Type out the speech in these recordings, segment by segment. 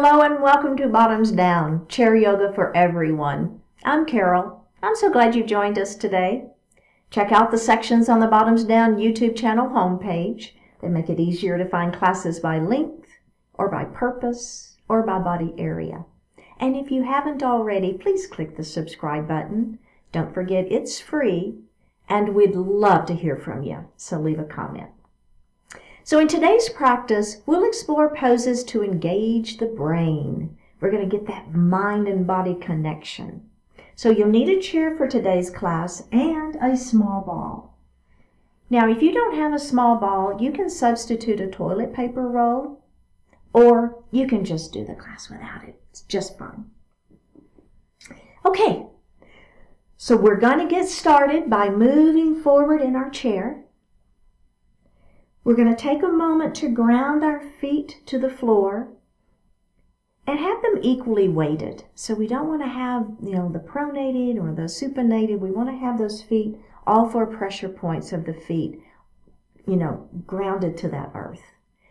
Hello and welcome to Bottoms Down, Chair Yoga for Everyone. I'm Carol. I'm so glad you joined us today. Check out the sections on the Bottoms Down YouTube channel homepage. They make it easier to find classes by length, or by purpose, or by body area. And if you haven't already, please click the subscribe button. Don't forget it's free, and we'd love to hear from you, so leave a comment. So in today's practice, we'll explore poses to engage the brain. We're going to get that mind and body connection. So you'll need a chair for today's class and a small ball. Now, if you don't have a small ball, you can substitute a toilet paper roll, or you can just do the class without it. It's just fine. Okay, so we're going to get started by moving forward in our chair. We're going to take a moment to ground our feet to the floor and have them equally weighted. So we don't want to have, the pronated or the supinated. We want to have those feet, all four pressure points of the feet, grounded to that earth.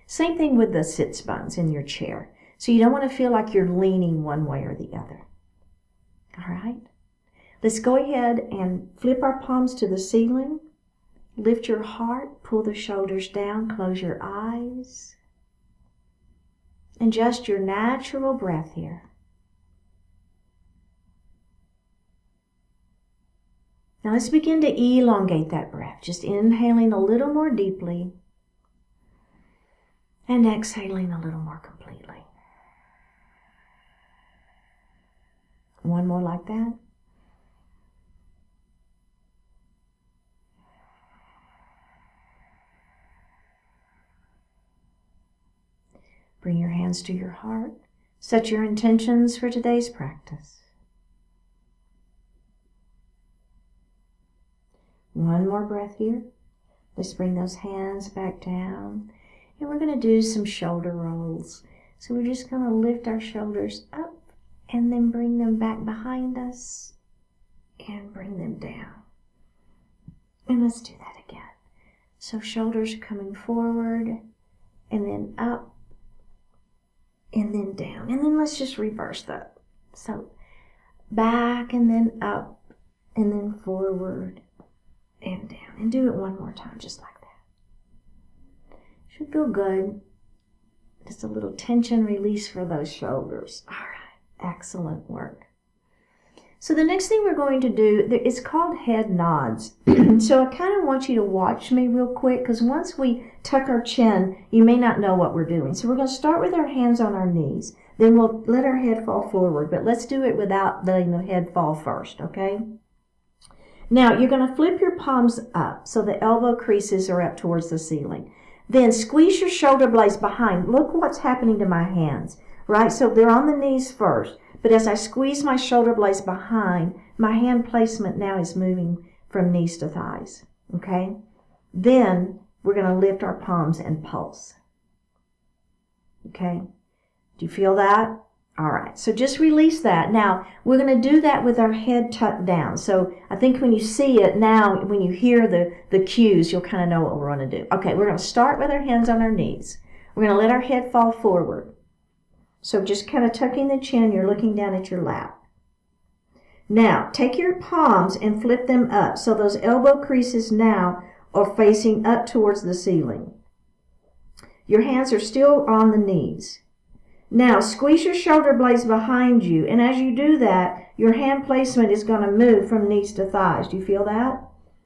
Same thing with the sits bones in your chair. So you don't want to feel like you're leaning one way or the other. All right? Let's go ahead and flip our palms to the ceiling. Lift your heart, pull the shoulders down, close your eyes. And just your natural breath here. Now let's begin to elongate that breath, just inhaling a little more deeply and exhaling a little more completely. One more like that. Bring your hands to your heart. Set your intentions for today's practice. One more breath here. Let's bring those hands back down. And we're going to do some shoulder rolls. So we're just going to lift our shoulders up and then bring them back behind us and bring them down. And let's do that again. So shoulders coming forward and then up. And then down. And then let's just reverse that. So back and then up and then forward and down. And do it one more time just like that. Should feel good. Just a little tension release for those shoulders. All right. Excellent work. So the next thing we're going to do, it's called head nods. So I kind of want you to watch me real quick, because once we tuck our chin, you may not know what we're doing. So we're going to start with our hands on our knees. Then we'll let our head fall forward, but let's do it without letting the head fall first, okay? Now, you're going to flip your palms up so the elbow creases are up towards the ceiling. Then squeeze your shoulder blades behind. Look what's happening to my hands, right? So they're on the knees first. But as I squeeze my shoulder blades behind, my hand placement now is moving from knees to thighs, okay? Then we're going to lift our palms and pulse, okay? Do you feel that? All right, so just release that. Now, we're going to do that with our head tucked down. So I think when you see it now, when you hear the cues, you'll kind of know what we're going to do. Okay, we're going to start with our hands on our knees. We're going to let our head fall forward. So just kind of tucking the chin, you're looking down at your lap. Now, take your palms and flip them up. So those elbow creases now are facing up towards the ceiling. Your hands are still on the knees. Now, squeeze your shoulder blades behind you. And as you do that, your hand placement is going to move from knees to thighs. Do you feel that?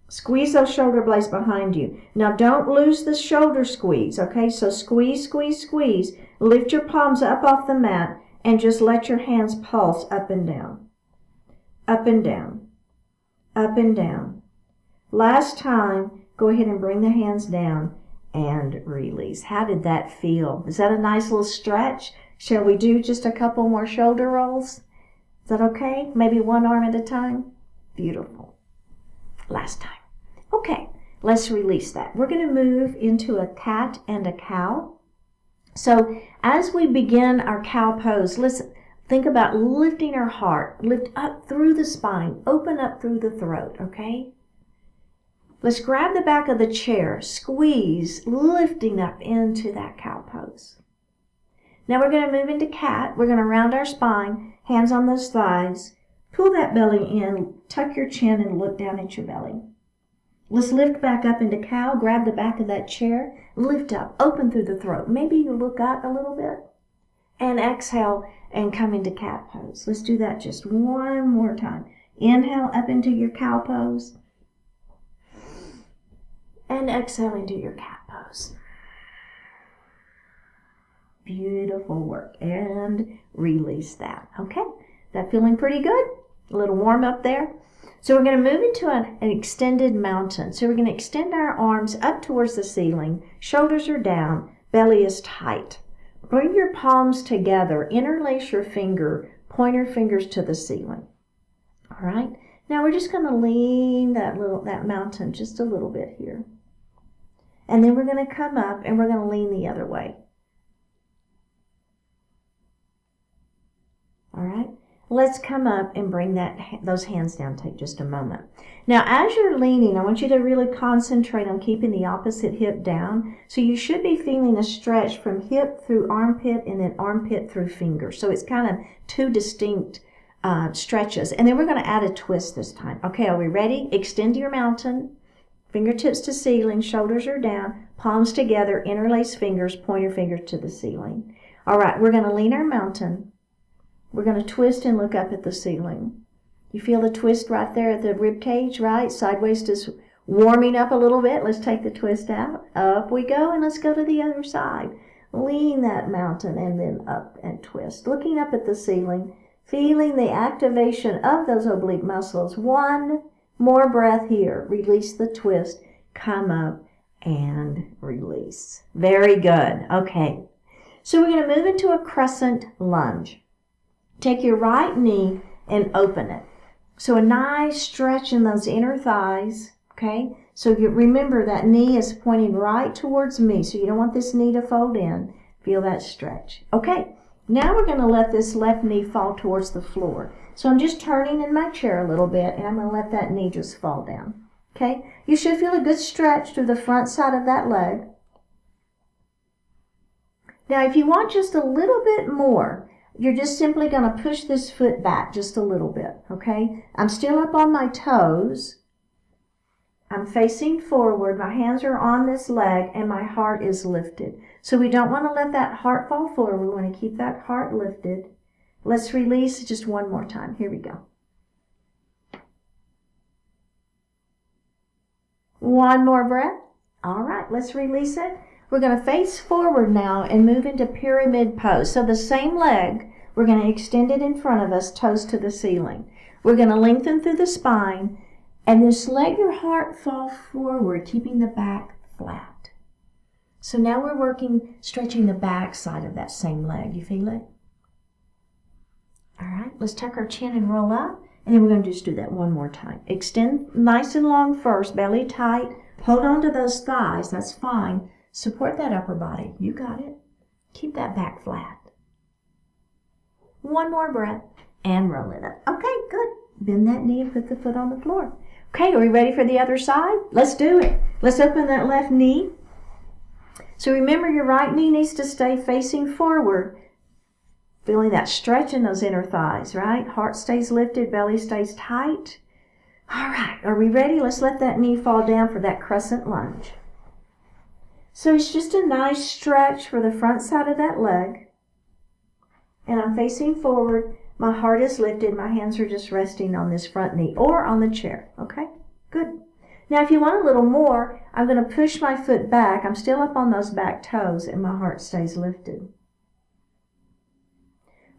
Squeeze those shoulder blades behind you. Now, don't lose the shoulder squeeze, okay? So squeeze, squeeze, squeeze. Lift your palms up off the mat and just let your hands pulse up and down. Up and down. Up and down. Last time, go ahead and bring the hands down and release. How did that feel? Is that a nice little stretch? Shall we do just a couple more shoulder rolls? Is that okay? Maybe one arm at a time? Beautiful. Last time. Okay, let's release that. We're going to move into a cat and a cow. So as we begin our cow pose, listen, think about lifting our heart. Lift up through the spine, open up through the throat, okay? Let's grab the back of the chair, squeeze, lifting up into that cow pose. Now we're going to move into cat. We're going to round our spine, hands on those thighs. Pull that belly in, tuck your chin, and look down at your belly. Let's lift back up into cow. Grab the back of that chair. Lift up, open through the throat. Maybe you look up a little bit. And exhale and come into cat pose. Let's do that just one more time. Inhale up into your cow pose. And exhale into your cat pose. Beautiful work. And release that. Okay, that feeling pretty good? A little warm up there. So we're going to move into an extended mountain. So we're going to extend our arms up towards the ceiling. Shoulders are down. Belly is tight. Bring your palms together. Interlace your pointer fingers to the ceiling. All right. Now we're just going to lean that mountain just a little bit here. And then we're going to come up and we're going to lean the other way. All right. Let's come up and bring those hands down. Take just a moment. Now, as you're leaning, I want you to really concentrate on keeping the opposite hip down. So you should be feeling a stretch from hip through armpit and then armpit through finger. So it's kind of two distinct stretches. And then we're going to add a twist this time. Okay, are we ready? Extend your mountain. Fingertips to ceiling. Shoulders are down. Palms together. Interlace fingers. Pointer fingers to the ceiling. All right, we're going to lean our mountain. We're going to twist and look up at the ceiling. You feel the twist right there at the rib cage, right? Sideways just warming up a little bit. Let's take the twist out. Up we go, and let's go to the other side. Lean that mountain and then up and twist. Looking up at the ceiling, feeling the activation of those oblique muscles. One more breath here. Release the twist. Come up and release. Very good. Okay. So we're going to move into a crescent lunge. Take your right knee and open it. So a nice stretch in those inner thighs, okay? So you remember that knee is pointing right towards me, so you don't want this knee to fold in. Feel that stretch. Okay, now we're going to let this left knee fall towards the floor. So I'm just turning in my chair a little bit, and I'm going to let that knee just fall down, okay? You should feel a good stretch through the front side of that leg. Now, if you want just a little bit more, you're just simply going to push this foot back just a little bit, okay? I'm still up on my toes. I'm facing forward. My hands are on this leg, and my heart is lifted. So we don't want to let that heart fall forward. We want to keep that heart lifted. Let's release just one more time. Here we go. One more breath. All right, let's release it. We're going to face forward now and move into pyramid pose. So the same leg, we're going to extend it in front of us, toes to the ceiling. We're going to lengthen through the spine and just let your heart fall forward, keeping the back flat. So now we're stretching the back side of that same leg. You feel it? All right, let's tuck our chin and roll up. And then we're going to just do that one more time. Extend nice and long first, belly tight. Hold on to those thighs, that's fine. Support that upper body. You got it. Keep that back flat. One more breath and roll it up. Okay, good. Bend that knee and put the foot on the floor. Okay, are we ready for the other side? Let's do it. Let's open that left knee. So remember, your right knee needs to stay facing forward. Feeling that stretch in those inner thighs, right? Heart stays lifted, belly stays tight. All right, are we ready? Let's let that knee fall down for that crescent lunge. So it's just a nice stretch for the front side of that leg. And I'm facing forward. My heart is lifted. My hands are just resting on this front knee or on the chair. Okay, good. Now if you want a little more, I'm going to push my foot back. I'm still up on those back toes and my heart stays lifted.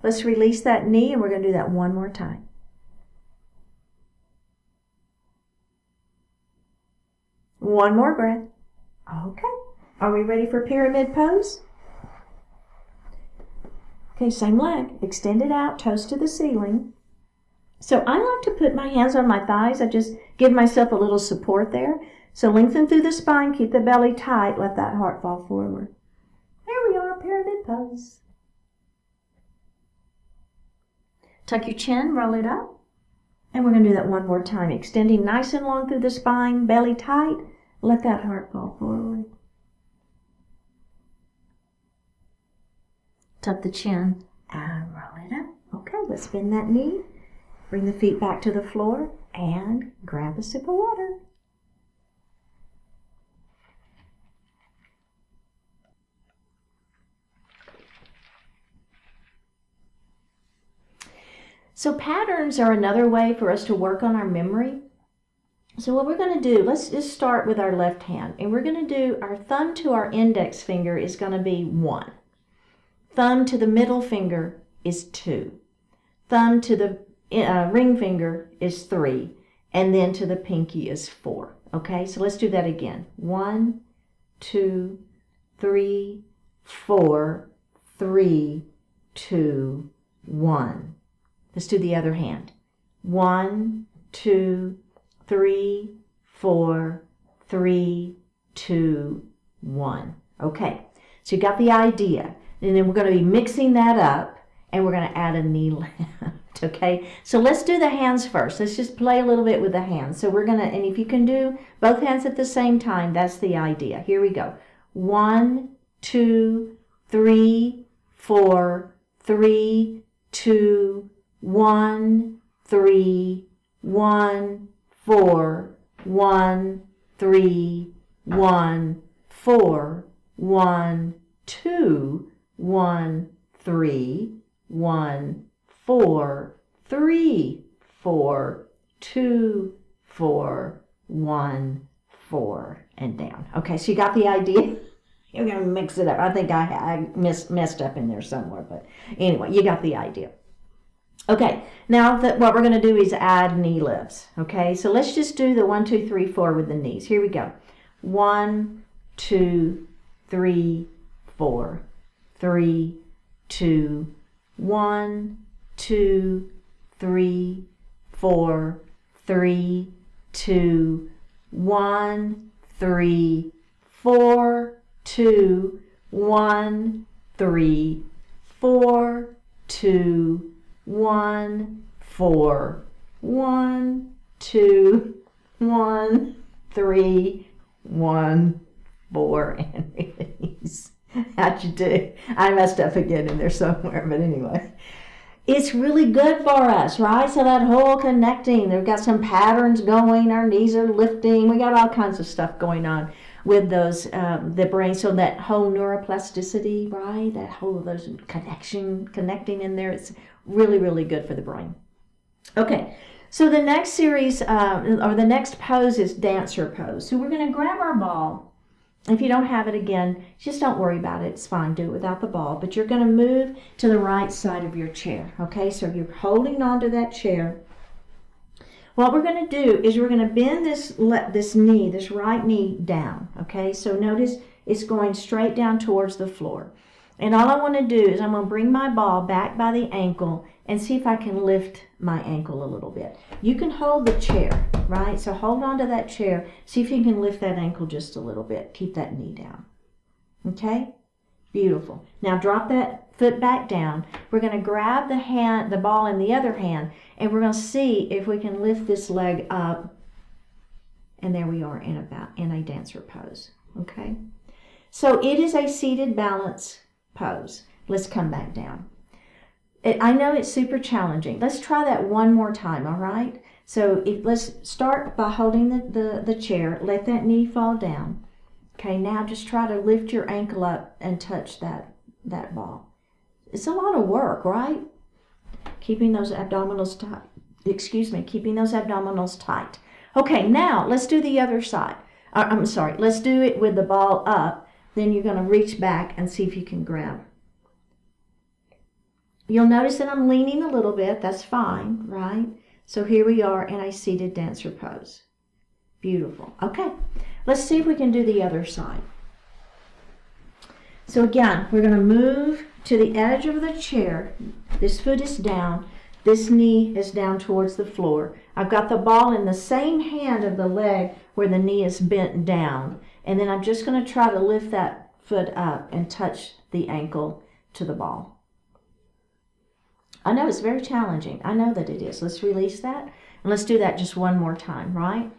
Let's release that knee and we're going to do that one more time. One more breath. Okay. Are we ready for pyramid pose? Okay, same leg. Extend it out, toes to the ceiling. So I like to put my hands on my thighs. I just give myself a little support there. So lengthen through the spine, keep the belly tight, let that heart fall forward. There we are, pyramid pose. Tuck your chin, roll it up. And we're going to do that one more time. Extending nice and long through the spine, belly tight. Let that heart fall forward. tuck the chin, and roll it up. Okay, let's bend that knee, bring the feet back to the floor, and grab a sip of water. So patterns are another way for us to work on our memory. So what we're going to do, let's just start with our left hand. And we're going to do our thumb to our index finger is going to be 1. Thumb to the middle finger is 2. Thumb to the ring finger is 3. And then to the pinky is 4. Okay, so let's do that again. 1, 2, 3, 4, 3, 2, 1. Let's do the other hand. 1, 2, 3, 4, 3, 2, 1. Okay, so you got the idea. And then we're going to be mixing that up, and we're going to add a knee lift. Okay, so let's do the hands first. Let's just play a little bit with the hands. So we're going to, and if you can do both hands at the same time, that's the idea. Here we go. 1, 2, 3, 4, 3, 2, 1, 3, 1, 4, 1, 3, 1, 4, 1, 2, 1, 3, 1, 4, 3, 4, 2, 4, 1, 4, and down. Okay, so you got the idea? You're going to mix it up. I think I messed up in there somewhere, but anyway, you got the idea. Okay, now what we're going to do is add knee lifts. Okay, so let's just do the 1, 2, 3, 4 with the knees. Here we go. 1, 2, 3, 4, 3, 2, 1, 2, 3, 4, 3, 2, 1, 3, 4, 2, 1, 3, 4, 2, 1, 4, 1, 2, 1, 3, 1, 4, and release. How'd you do? I messed up again in there somewhere, but anyway. It's really good for us, right? So that whole connecting, they've got some patterns going, our knees are lifting, we got all kinds of stuff going on with those, the brain, so that whole neuroplasticity, right? That whole, those connecting in there, it's really, really good for the brain. Okay, so the next series, or the next pose is dancer pose. So we're going to grab our ball. If you don't have it again, just don't worry about it. It's fine. Do it without the ball. But you're going to move to the right side of your chair. Okay, so you're holding onto that chair. What we're going to do is we're going to bend this knee, this right knee down. Okay, so notice it's going straight down towards the floor. And all I want to do is I'm going to bring my ball back by the ankle and see if I can lift my ankle a little bit. You can hold the chair, right? So hold on to that chair. See if you can lift that ankle just a little bit. Keep that knee down. Okay? Beautiful. Now drop that foot back down. We're going to grab the ball in the other hand, and we're going to see if we can lift this leg up. And there we are in a dancer pose. Okay? So it is a seated balance pose. Let's come back down. I know it's super challenging. Let's try that one more time, all right? So let's start by holding the chair. Let that knee fall down. Okay, now just try to lift your ankle up and touch that ball. It's a lot of work, right? Keeping those abdominals tight. Keeping those abdominals tight. Okay, now let's do the other side. Let's do it with the ball up. Then you're going to reach back and see if you can grab. You'll notice that I'm leaning a little bit. That's fine, right? So here we are in a seated dancer pose. Beautiful. Okay, let's see if we can do the other side. So again, we're going to move to the edge of the chair. This foot is down. This knee is down towards the floor. I've got the ball in the same hand of the leg where the knee is bent down. And then I'm just going to try to lift that foot up and touch the ankle to the ball. I know it's very challenging. I know that it is. Let's release that. And let's do that just one more time, right?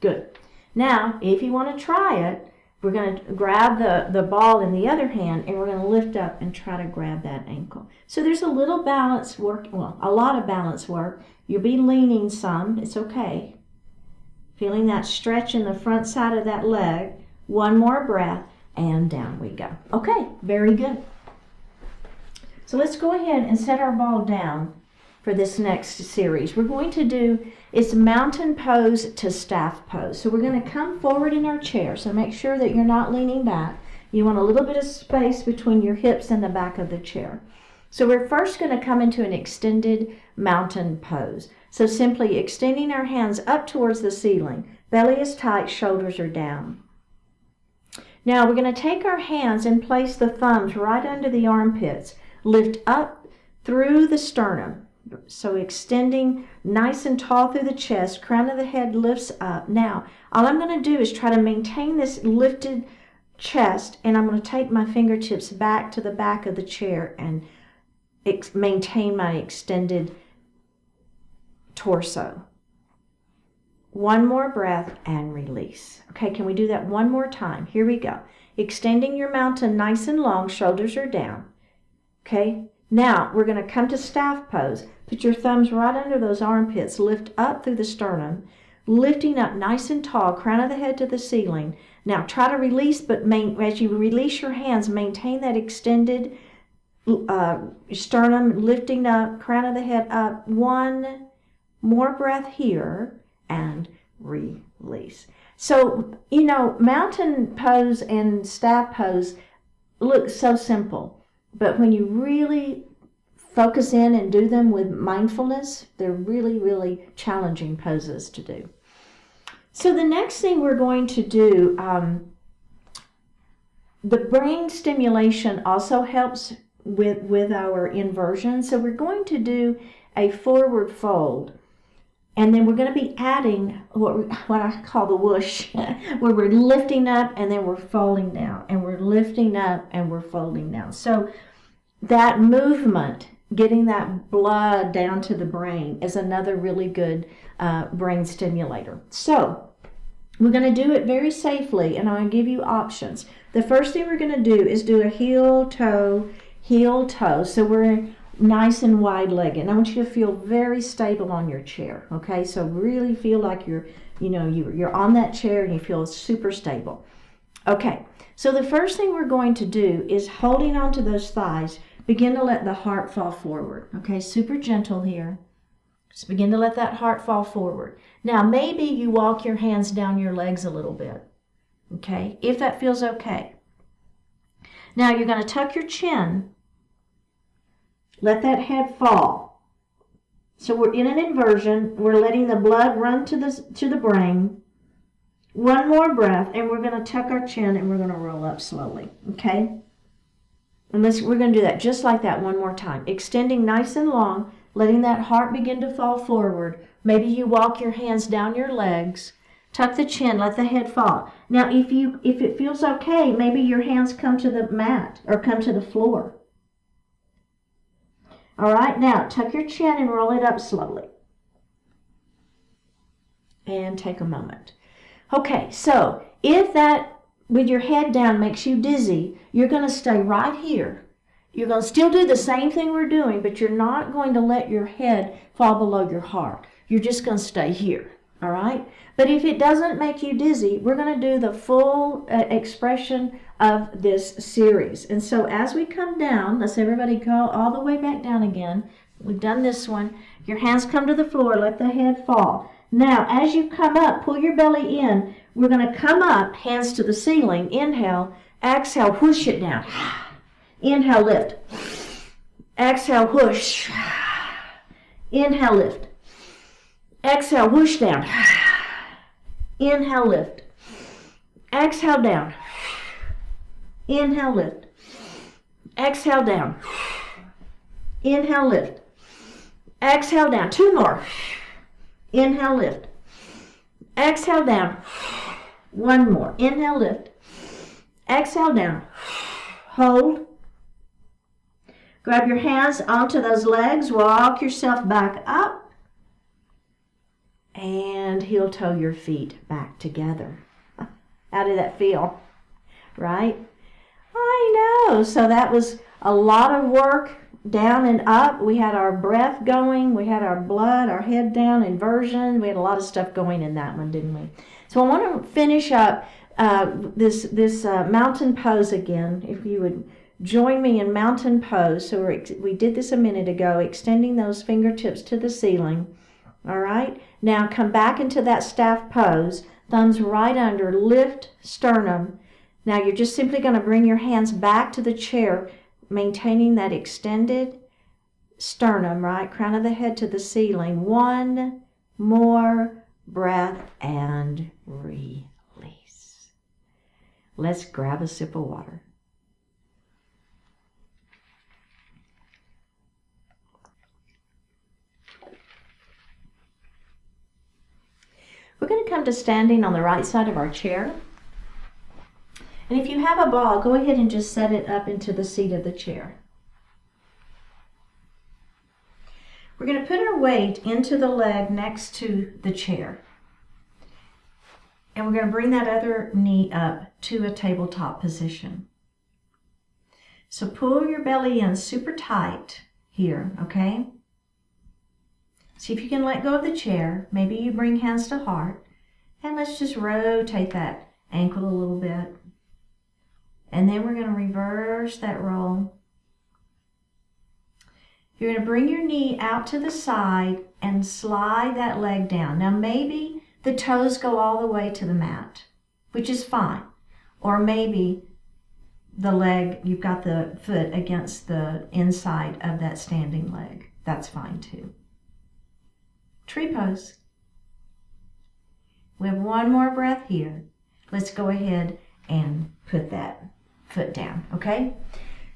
Good. Now, if you want to try it, We're going to grab the ball in the other hand, and we're going to lift up and try to grab that ankle. So there's a little balance work, well, a lot of balance work. You'll be leaning some, it's okay. Feeling that stretch in the front side of that leg. One more breath, and down we go. Okay, very good. So let's go ahead and set our ball down for this next series. We're going to do, it's mountain pose to staff pose. So we're going to come forward in our chair. So make sure that you're not leaning back. You want a little bit of space between your hips and the back of the chair. So we're first going to come into an extended mountain pose. So simply extending our hands up towards the ceiling. Belly is tight, shoulders are down. Now we're going to take our hands and place the thumbs right under the armpits. Lift up through the sternum. So extending nice and tall through the chest, crown of the head lifts up. Now, all I'm going to do is try to maintain this lifted chest, and I'm going to take my fingertips back to the back of the chair and maintain my extended torso. One more breath and release. Okay, can we do that one more time? Here we go. Extending your mountain nice and long, shoulders are down. Okay, now we're going to come to staff pose. Put your thumbs right under those armpits. Lift up through the sternum, lifting up nice and tall, crown of the head to the ceiling. Now try to release, but as you release your hands, maintain that extended sternum, lifting up, crown of the head up. One more breath here, and release. So, you know, mountain pose and staff pose look so simple, but when you really focus in and do them with mindfulness, they're really, really challenging poses to do. So the next thing we're going to do, the brain stimulation also helps with our inversion. So we're going to do a forward fold. And then we're going to be adding what I call the whoosh, where we're lifting up and then we're folding down. And we're lifting up and we're folding down. So that movement, getting that blood down to the brain, is another really good brain stimulator. So we're going to do it very safely, and I'm going to give you options. The first thing we're going to do is do a heel, toe. So we're nice and wide-legged. And I want you to feel very stable on your chair, okay? So really feel like you're on that chair and you feel super stable. Okay, so the first thing we're going to do is, holding onto those thighs, begin to let the heart fall forward. Okay, super gentle here. Just begin to let that heart fall forward. Now, maybe you walk your hands down your legs a little bit, okay, if that feels okay. Now, you're going to tuck your chin. Let that head fall. So we're in an inversion. We're letting the blood run to the brain. One more breath, and we're going to tuck our chin and we're going to roll up slowly, okay? And we're going to do that just like that one more time. Extending nice and long, letting that heart begin to fall forward. Maybe you walk your hands down your legs, tuck the chin, let the head fall. Now, if it feels okay, maybe your hands come to the mat or come to the floor. All right, now tuck your chin and roll it up slowly. And take a moment. Okay, so if that with your head down makes you dizzy, you're going to stay right here. You're going to still do the same thing we're doing, but you're not going to let your head fall below your heart. You're just going to stay here, all right? But if it doesn't make you dizzy, we're going to do the full expression of this series. And so as we come down, let's everybody go all the way back down again. We've done this one. Your hands come to the floor, let the head fall. Now, as you come up, pull your belly in. We're going to come up, hands to the ceiling. Inhale, exhale, whoosh it down. Inhale, lift. Exhale, whoosh. Inhale, lift. Exhale, whoosh down. Inhale, lift. Exhale, down. Inhale, lift. Exhale, down. Inhale, lift. Exhale, down. Two more. Inhale, lift. Exhale, down. One more. Inhale, lift. Exhale, down. Hold. Grab your hands onto those legs. Walk yourself back up. And heel toe your feet back together. How did that feel? right? I know. So that was a lot of work, down and up. We had our breath going. We had our blood, our head down, inversion. We had a lot of stuff going in that one, didn't we? So I want to finish up this mountain pose again. If you would join me in mountain pose. So we did this a minute ago, extending those fingertips to the ceiling. All right. Now come back into that staff pose. Thumbs right under. Lift sternum. Now you're just simply going to bring your hands back to the chair, maintaining that extended sternum, right? Crown of the head to the ceiling. One more breath and release. Let's grab a sip of water. We're going to come to standing on the right side of our chair. And if you have a ball, go ahead and just set it up into the seat of the chair. We're going to put our weight into the leg next to the chair. And we're going to bring that other knee up to a tabletop position. So pull your belly in super tight here, okay? See if you can let go of the chair. Maybe you bring hands to heart. And let's just rotate that ankle a little bit. And then we're going to reverse that roll. You're going to bring your knee out to the side and slide that leg down. Now maybe the toes go all the way to the mat, which is fine. Or maybe the leg, you've got the foot against the inside of that standing leg. That's fine too. Tree pose. We have one more breath here. Let's go ahead and put that foot down, okay?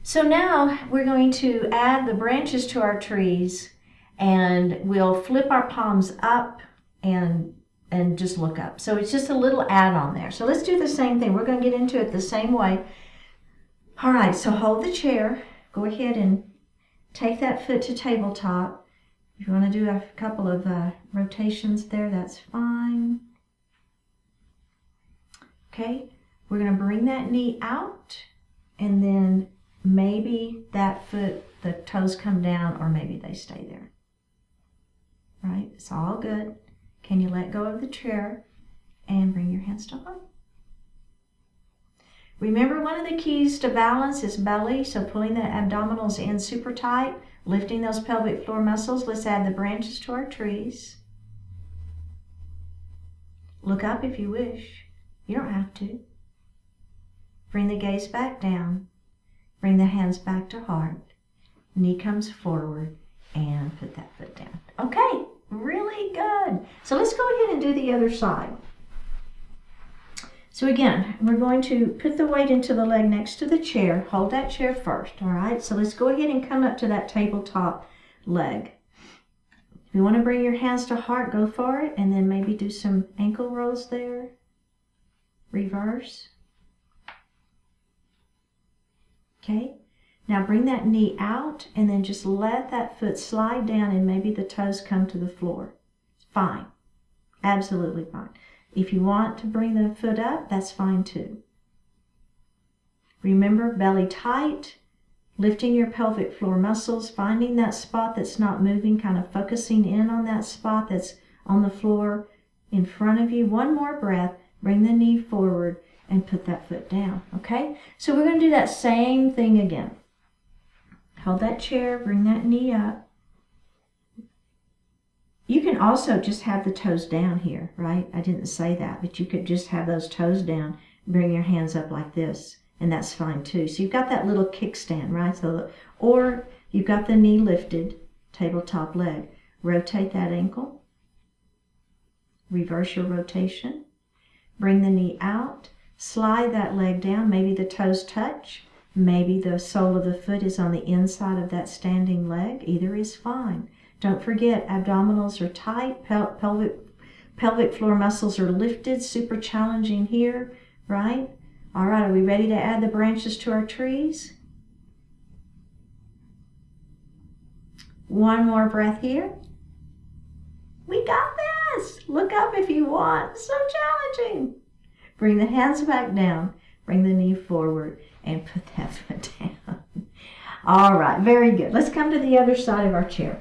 So now we're going to add the branches to our trees, and we'll flip our palms up and just look up. So it's just a little add-on there. So let's do the same thing. We're going to get into it the same way. All right, so hold the chair. Go ahead and take that foot to tabletop. If you want to do a couple of rotations there, that's fine. Okay, we're going to bring that knee out, and then maybe that foot, the toes come down, or maybe they stay there. Right, it's all good. Can you let go of the chair and bring your hands to heart? Remember, one of the keys to balance is belly, so pulling the abdominals in super tight, lifting those pelvic floor muscles. Let's add the branches to our trees. Look up if you wish. You don't have to. Bring the gaze back down. Bring the hands back to heart. Knee comes forward and put that foot down. Okay, really good. So let's go ahead and do the other side. So again, we're going to put the weight into the leg next to the chair. Hold that chair first, all right? So let's go ahead and come up to that tabletop leg. If you want to bring your hands to heart, go for it, and then maybe do some ankle rolls there. Reverse. Okay, now bring that knee out and then just let that foot slide down, and maybe the toes come to the floor. Fine, absolutely fine. If you want to bring the foot up, that's fine too. Remember, belly tight, lifting your pelvic floor muscles, finding that spot that's not moving, kind of focusing in on that spot that's on the floor in front of you. One more breath, bring the knee forward and put that foot down, okay? So we're going to do that same thing again. Hold that chair, bring that knee up. You can also just have the toes down here, right? I didn't say that, but you could just have those toes down, bring your hands up like this, and that's fine too. So you've got that little kickstand, right? So, or you've got the knee lifted, tabletop leg. Rotate that ankle. Reverse your rotation. Bring the knee out. Slide that leg down. Maybe the toes touch. Maybe the sole of the foot is on the inside of that standing leg. Either is fine. Don't forget, abdominals are tight. Pelvic floor muscles are lifted. Super challenging here, right? All right, are we ready to add the branches to our trees? One more breath here. We got this. Look up if you want. So challenging. Bring the hands back down. Bring the knee forward and put that foot down. All right, very good. Let's come to the other side of our chair.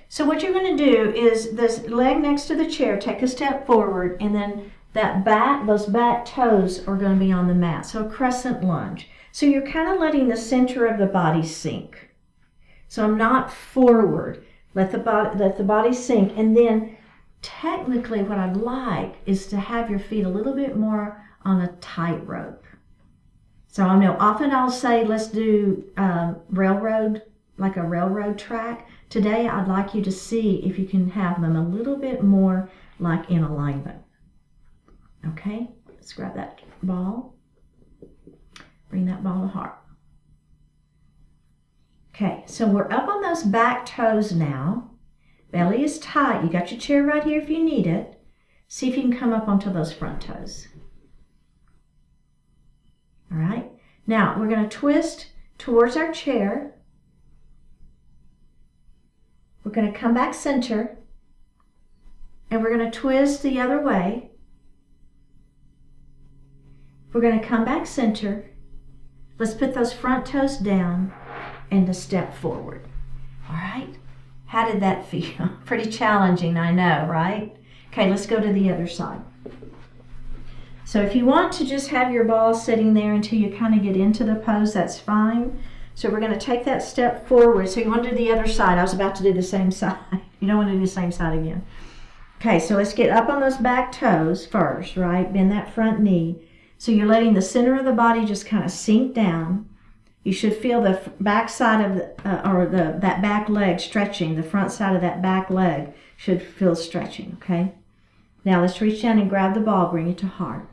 So what you're going to do is this leg next to the chair, take a step forward, and then those back toes are going to be on the mat. So a crescent lunge. So you're kind of letting the center of the body sink. So I'm not forward. Let the body sink, and then technically what I'd like is to have your feet a little bit more on a tightrope. So I know often I'll say let's do railroad, like a railroad track. Today I'd like you to see if you can have them a little bit more like in alignment. Okay, let's grab that ball. Bring that ball to heart. Okay, so we're up on those back toes now. Belly is tight. You got your chair right here if you need it. See if you can come up onto those front toes. All right, now we're going to twist towards our chair. We're going to come back center, and we're going to twist the other way. We're going to come back center. Let's put those front toes down and a step forward. All right, how did that feel? Pretty challenging, I know, right? Okay, let's go to the other side. So if you want to just have your ball sitting there until you kind of get into the pose, that's fine. So we're going to take that step forward. So you want to do the other side. I was about to do the same side. You don't want to do the same side again. Okay, so let's get up on those back toes first, right? Bend that front knee. So you're letting the center of the body just kind of sink down. You should feel the back side of that back leg stretching. The front side of that back leg should feel stretching, okay? Now let's reach down and grab the ball, bring it to heart.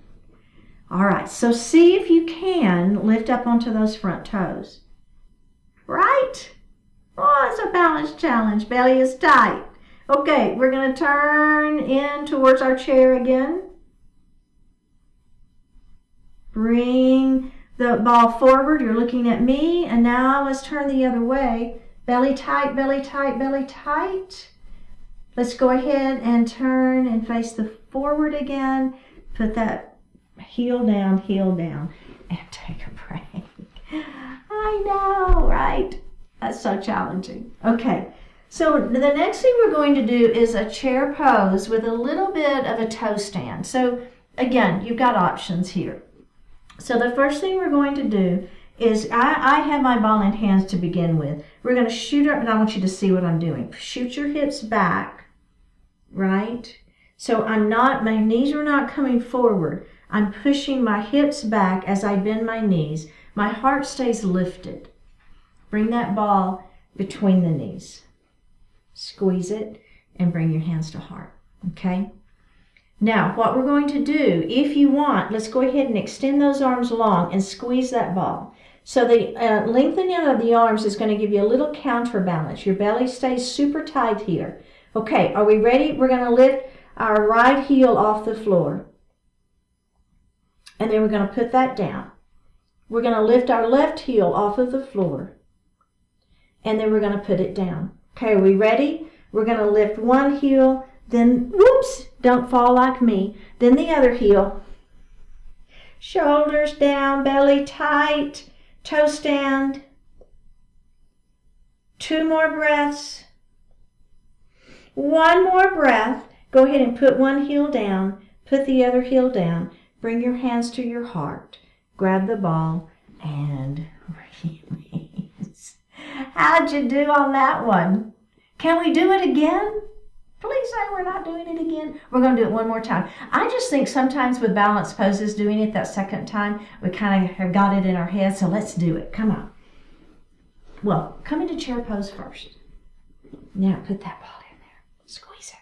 All right, so see if you can lift up onto those front toes. Right? Oh, it's a balance challenge. Belly is tight. Okay, we're going to turn in towards our chair again. Bring the ball forward. You're looking at me. And now let's turn the other way. Belly tight, belly tight, belly tight. Let's go ahead and turn and face the forward again. Put that heel down, and take a break. I know, right? That's so challenging. Okay, so the next thing we're going to do is a chair pose with a little bit of a toe stand. So again, you've got options here. So the first thing we're going to do is, I have my ball in hands to begin with. We're going to shoot up, and I want you to see what I'm doing. Shoot your hips back, right? So my knees are not coming forward. I'm pushing my hips back as I bend my knees. My heart stays lifted. Bring that ball between the knees. Squeeze it and bring your hands to heart, okay? Now, what we're going to do, if you want, let's go ahead and extend those arms long and squeeze that ball. So the lengthening of the arms is going to give you a little counterbalance. Your belly stays super tight here. Okay, are we ready? We're going to lift our right heel off the floor. And then we're going to put that down. We're going to lift our left heel off of the floor. And then we're going to put it down. Okay, are we ready? We're going to lift one heel, then, whoops, don't fall like me. Then the other heel. Shoulders down, belly tight, toe stand. 2 more breaths. 1 more breath. Go ahead and put one heel down, put the other heel down. Bring your hands to your heart. Grab the ball and release. How'd you do on that one? Can we do it again? Please say we're not doing it again. We're going to do it one more time. I just think sometimes with balance poses, doing it that second time, we kind of have got it in our head, so let's do it. Come on. Well, come into chair pose first. Now put that ball in there. Squeeze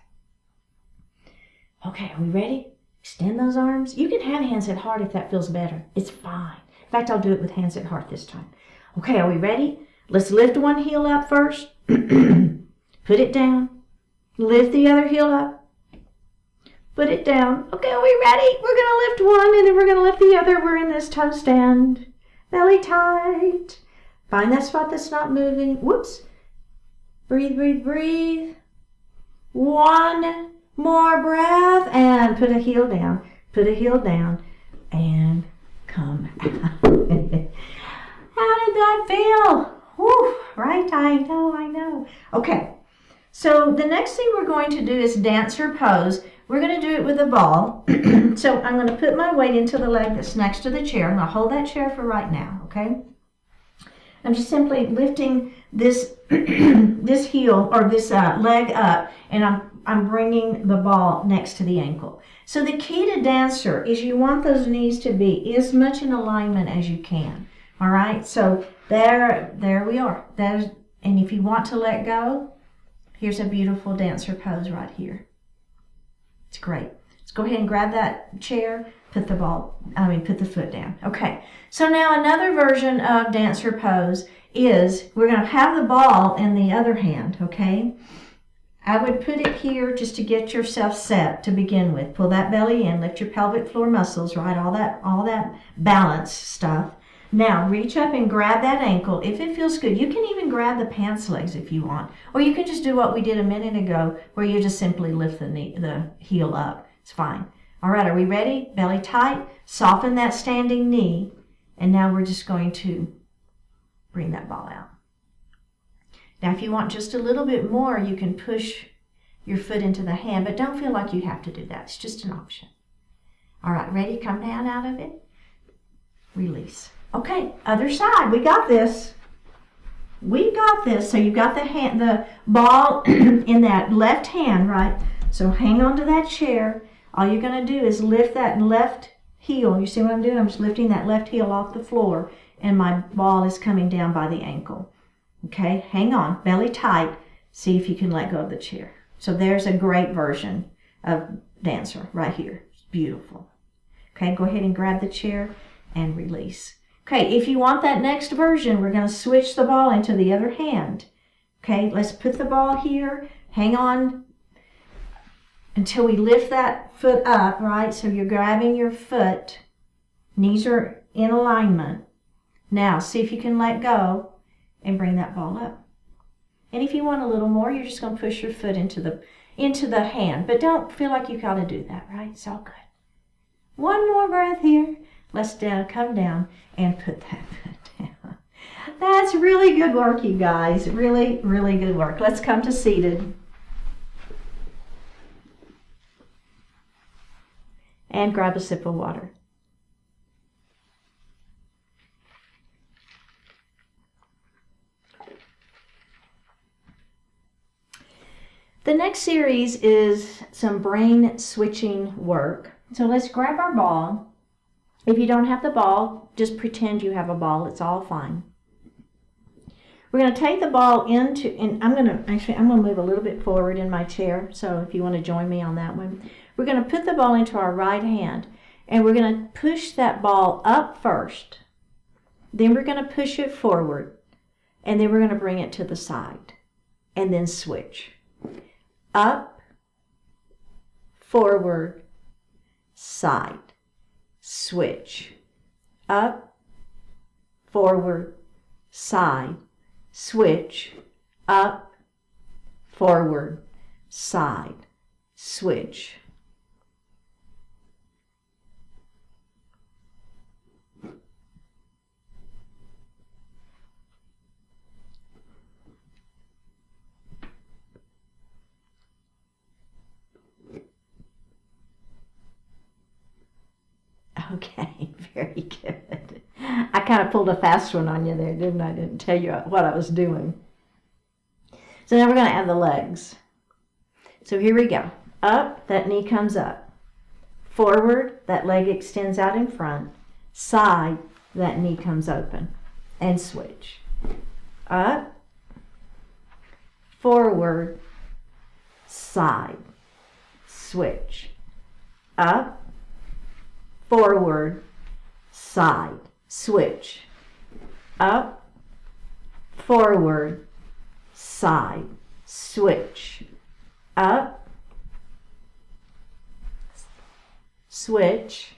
it. Okay, are we ready? Extend those arms. You can have hands at heart if that feels better. It's fine. In fact, I'll do it with hands at heart this time. Okay, are we ready? Let's lift one heel up first. Put it down. Lift the other heel up. Put it down. Okay, are we ready? We're going to lift one and then we're going to lift the other. We're in this toe stand. Belly tight. Find that spot that's not moving. Whoops. Breathe, breathe, breathe. 1 more breath and put a heel down. put a heel down, and come out. How did that feel? Whew, right? I know. Okay, so the next thing we're going to do is dancer pose. We're going to do it with a ball. So I'm going to put my weight into the leg that's next to the chair. I'm going to hold that chair for right now, okay? I'm just simply lifting this this heel or this leg up, and I'm bringing the ball next to the ankle. So the key to dancer is you want those knees to be as much in alignment as you can. All right, so there we are. And if you want to let go, here's a beautiful dancer pose right here. It's great. Let's go ahead and grab that chair, put the foot down. Okay, so now another version of dancer pose is we're going to have the ball in the other hand, okay? I would put it here just to get yourself set to begin with. Pull that belly in, lift your pelvic floor muscles, right? All that balance stuff. Now reach up and grab that ankle if it feels good. You can even grab the pants legs if you want. Or you can just do what we did a minute ago where you just simply lift the heel up. It's fine. All right, are we ready? Belly tight, soften that standing knee, and now we're just going to bring that ball out. Now if you want just a little bit more, you can push your foot into the hand, but don't feel like you have to do that. It's just an option. All right, ready? Come down out of it. Release. Okay, other side. We got this. We got this. So you've got the ball in that left hand, right? So hang on to that chair. All you're going to do is lift that left heel. You see what I'm doing? I'm just lifting that left heel off the floor, and my ball is coming down by the ankle. Okay, hang on, belly tight. See if you can let go of the chair. So there's a great version of dancer right here. It's beautiful. Okay, go ahead and grab the chair and release. Okay, if you want that next version, we're going to switch the ball into the other hand. Okay, let's put the ball here. Hang on until we lift that foot up, right? So you're grabbing your foot. Knees are in alignment. Now, see if you can let go and bring that ball up. And if you want a little more, you're just going to push your foot into the hand. But don't feel like you got to do that, right? It's all good. One more breath here. Let's come down and put that foot down. That's really good work, you guys. Really, really good work. Let's come to seated. And grab a sip of water. The next series is some brain switching work. So let's grab our ball. If you don't have the ball, just pretend you have a ball. It's all fine. We're going to take the ball into, and I'm going to move a little bit forward in my chair. So if you want to join me on that one, we're going to put the ball into our right hand, and we're going to push that ball up first. Then we're going to push it forward, and then we're going to bring it to the side, and then switch. Up, forward, side. Switch. Up, forward, side. Switch. Up, forward, side. Switch. Okay, very good. I kind of pulled a fast one on you there, didn't I? I didn't tell you what I was doing. So now we're going to add the legs. So here we go. Up, that knee comes up. Forward, that leg extends out in front. Side, that knee comes open. And switch. Up, forward, side. Switch. Up, forward, side, switch. Up, forward, side, switch. Up, switch.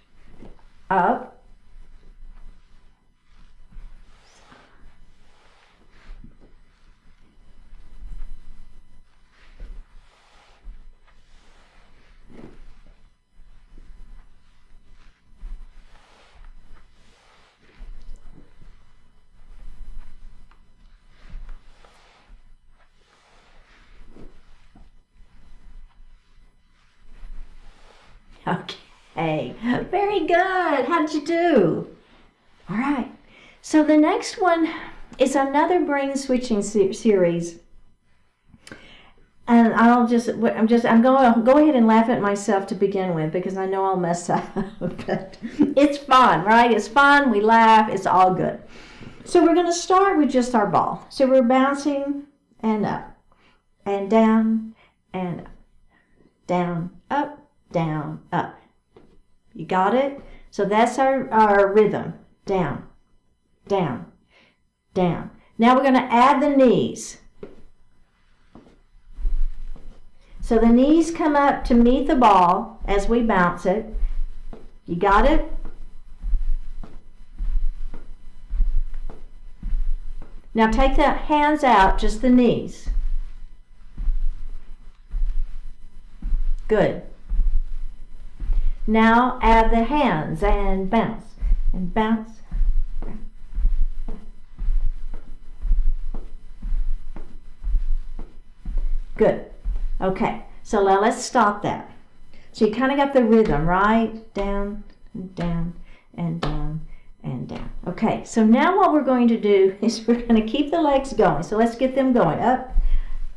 Up, way. Very good. How did you do? All right. So the next one is another brain switching series. And I'm going to go ahead and laugh at myself to begin with because I know I'll mess up. But it's fun, right? It's fun. We laugh. It's all good. So we're going to start with just our ball. So we're bouncing and up and down and up, down, up, down, up. You got it? So that's our rhythm. Down, down, down. Now we're going to add the knees. So the knees come up to meet the ball as we bounce it. You got it? Now take the hands out, just the knees. Good. Now add the hands and bounce and bounce. Good. Okay, so now let's stop that. So you kind of got the rhythm, right? Down, and down, and down, and down. Okay, so now what we're going to do is we're going to keep the legs going. So let's get them going. Up,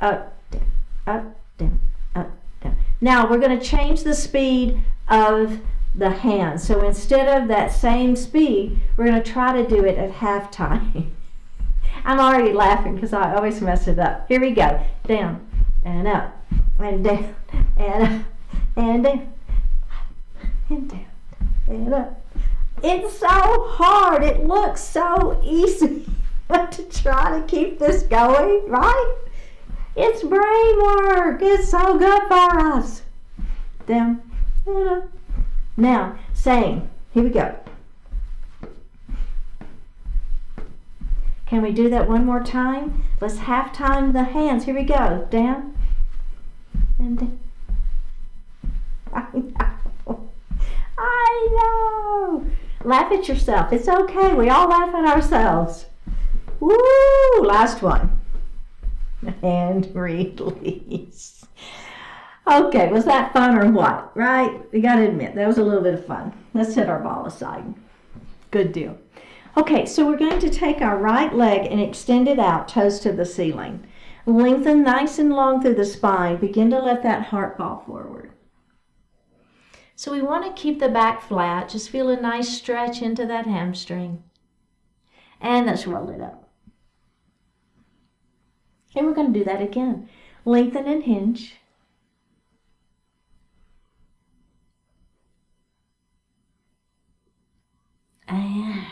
up, down, up, down, up, down. Now we're going to change the speed of the hands. So instead of that same speed, we're going to try to do it at half time. I'm already laughing because I always mess it up. Here we go. Down and up and down and up and down and down and up. It's so hard. It looks so easy to try to keep this going, right? It's brain work. It's so good for us. Down and up. Now, same. Here we go. Can we do that one more time? Let's half time the hands. Here we go. Down and down. I know. Laugh at yourself. It's okay. We all laugh at ourselves. Woo! Last one. And release. Okay, was that fun or what? Right? We got to admit, that was a little bit of fun. Let's set our ball aside. Good deal. Okay, so we're going to take our right leg and extend it out, toes to the ceiling. Lengthen nice and long through the spine. Begin to let that heart fall forward. So we want to keep the back flat. Just feel a nice stretch into that hamstring. And let's roll it up. And we're going to do that again. Lengthen and hinge. And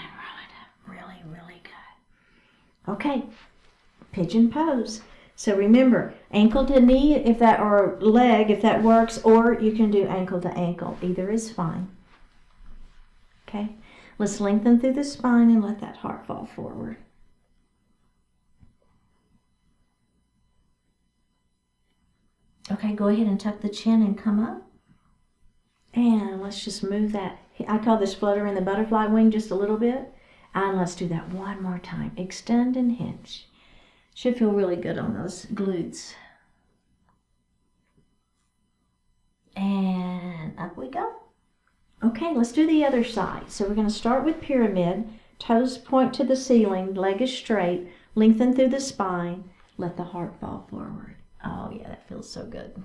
really good. Okay, pigeon pose. So remember, ankle to knee if that, or leg if that works, or you can do ankle to ankle. Either is fine. Okay, let's lengthen through the spine and let that heart fall forward. Okay, go ahead and tuck the chin and come up. And let's just move that. I call this flutter in the butterfly wing just a little bit. And let's do that one more time. Extend and hinge. Should feel really good on those glutes. And up we go. Okay, let's do the other side. So we're going to start with pyramid. Toes point to the ceiling. Leg is straight. Lengthen through the spine. Let the heart fall forward. Oh yeah, that feels so good.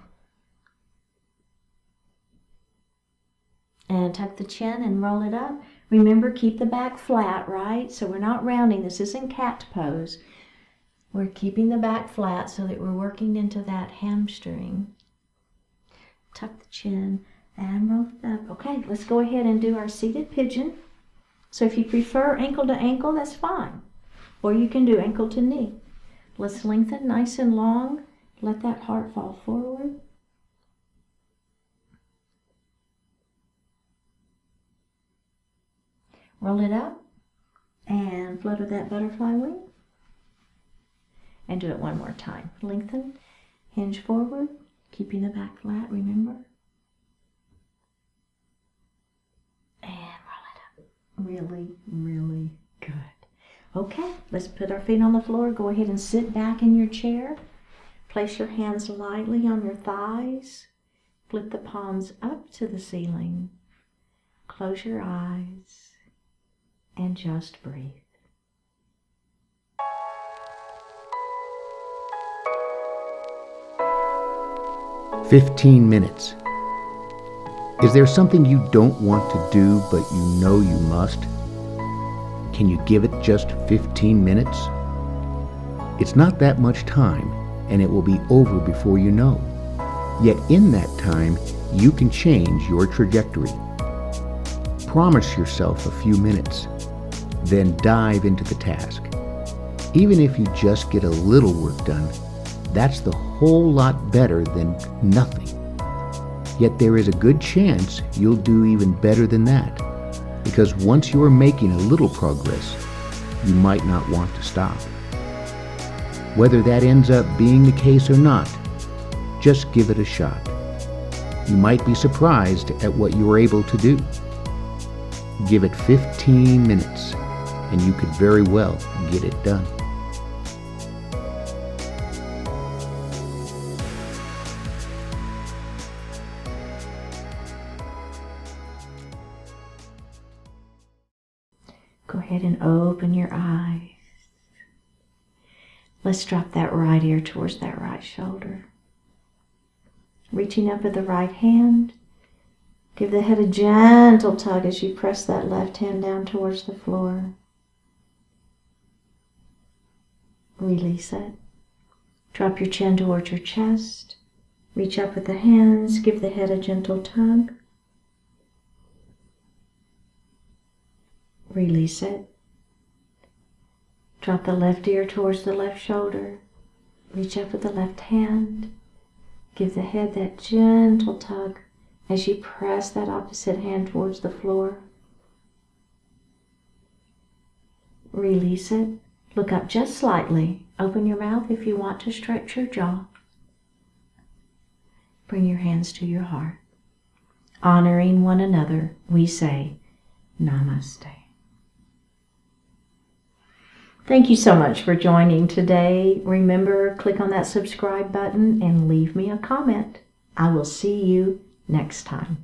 And tuck the chin and roll it up. Remember, keep the back flat, right? So we're not rounding. This isn't cat pose. We're keeping the back flat so that we're working into that hamstring. Tuck the chin and roll it up. Okay, let's go ahead and do our seated pigeon. So if you prefer ankle to ankle, that's fine. Or you can do ankle to knee. Let's lengthen nice and long. Let that heart fall forward. Roll it up and flutter that butterfly wing. And do it one more time. Lengthen, hinge forward, keeping the back flat, remember. And roll it up. Really good. Okay, let's put our feet on the floor. Go ahead and sit back in your chair. Place your hands lightly on your thighs. Flip the palms up to the ceiling. Close your eyes and just breathe. "15 minutes. Is there something you don't want to do but you know you must? Can you give it just 15 minutes? It's not that much time, and it will be over before you know. Yet in that time, you can change your trajectory. Promise yourself a few minutes, then dive into the task. Even if you just get a little work done, that's the whole lot better than nothing. Yet there is a good chance you'll do even better than that, because once you are making a little progress, you might not want to stop. Whether that ends up being the case or not, just give it a shot. You might be surprised at what you are able to do. Give it 15 minutes, and you could very well get it done." Go ahead and open your eyes. Let's drop that right ear towards that right shoulder. Reaching up with the right hand, give the head a gentle tug as you press that left hand down towards the floor. Release it. Drop your chin towards your chest. Reach up with the hands, give the head a gentle tug. Release it. Drop the left ear towards the left shoulder. Reach up with the left hand. Give the head that gentle tug as you press that opposite hand towards the floor. Release it. Look up just slightly. Open your mouth if you want to stretch your jaw. Bring your hands to your heart. Honoring one another, we say Namaste. Thank you so much for joining today. Remember, click on that subscribe button and leave me a comment. I will see you next time.